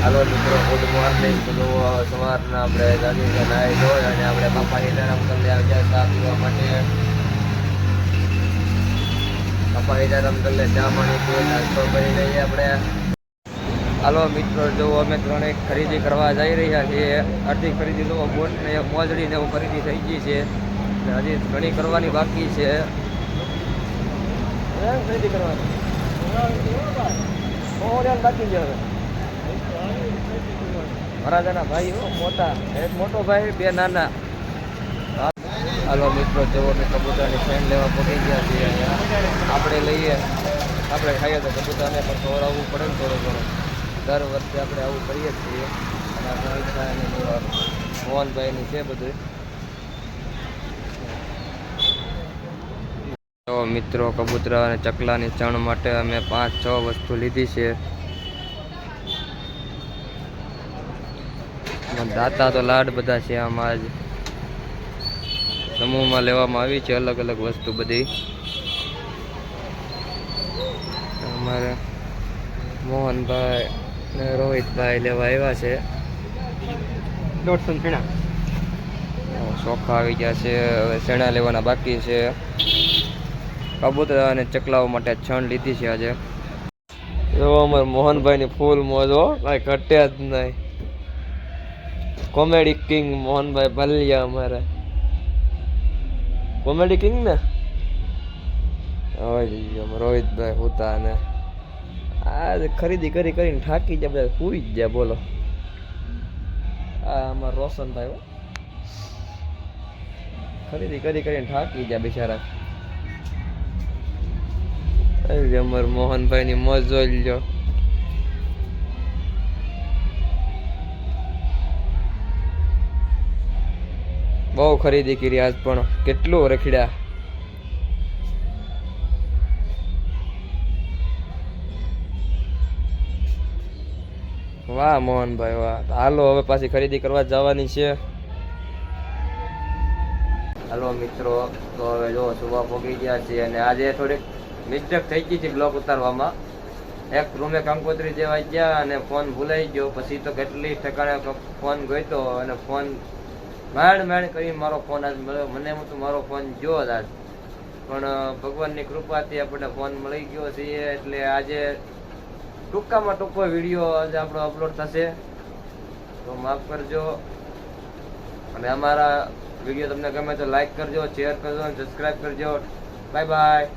હાલો મિત્રો, good morning. સવારના આપણે જાગીને નાહી ધોઈ અને આપણે બાપાની સીતારામ કરી આવ્યા ચા પીવા માટે. બાપા સીતારામ કરી ચા પાણી પીને નાસ્તો કરી લઈએ આપણે. હાલો મિત્રો, જો અમે ત્રણેય ખરીદી કરવા જઈ રહ્યા છીએ. અડધી ખરીદી તો બોટ ને મોજડી ને એવું ખરીદી થઈ ગઈ છે, હજી ઘણી કરવાની બાકી છે. ખરીદી કરવાની બાકી છે. વરાજાના ભાઈ મોટા, એક મોટો ભાઈ, બે નાના. હાલો મિત્રો, જેવો કે કબૂતરની ફેન લેવા પડી ગયા છીએ. આપણે લઈએ, આપણે ખાઈએ તો કબૂતરને પણ ખવડાવવું પડે ને થોડું ઘણું. દર વર્ષે આપણે આવું કરીએ જ છીએ. અને આપણે મોહનભાઈની છે બધું. તો મિત્રો, કબૂતર અને ચકલાની ચણ માટે અમે 5-6 વસ્તુ લીધી છે. દાતા તો લાડ બધા છે. આમાં જ સમૂહમાં લેવામાં આવી છે અલગ અલગ વસ્તુ બધી. અમારે મોહનભાઈ ને રોહિતભાઈ લેવા આવ્યા છે. 150 સેણા ચોખા આવી ગયા છે. હવે સેણા લેવાના બાકી છે. કબૂતર અને ચકલાઓ માટે છણ લીધી છે આજે. જો અમારે મોહનભાઈની ફૂલ મોજો, કાંઈ ઘટ્યા જ નહીં. કોમેડી કિંગ મોહનભાઈ ભલિયા, અમારે કોમેડી કિંગ ને. રોહિતભાઈ હોતા ને આ ખરીદી કરીને થાકી જાય, બધા સુઈ જ જાય. બોલો, આ અમારા રોશનભાઈ ખરીદી કરીને થાકી જાય બિચારા. અમારે મોહનભાઈ ની મોજ જોઈ લો. બહુ ખરીદી કરી આજ, પણ કેટલું રખડ્યા. વાહ મોહનભાઈ વાહ. હાલો હવે પાછી ખરીદી કરવા જવાની છે. હાલો મિત્રો, તો હવે જો સુવા પહોંચી ગયા છીએ. અને આજે થોડીક મિસ્ટેક થઈ ગઈ હતી બ્લોક ઉતારવામાં. એક રૂમે કંકોત્રી જેવા ગયા અને ફોન ભૂલાઈ ગયો. પછી તો કેટલી ઠેકાણે ફોન ગયો અને ફોન માંડ કરીને મારો ફોન આજ મળ્યો. મને એમ તો મારો ફોન જો આજ, પણ ભગવાનની કૃપાથી આપણને ફોન મળી ગયો છે. એટલે આજે ટૂંકામાં ટૂંકો વિડીયો આજે આપણો અપલોડ થશે, તો માફ કરજો. અને અમારા વિડીયો તમને ગમે તો લાઈક કરજો, શેર કરજો અને સબસ્ક્રાઈબ કરજો. Bye bye.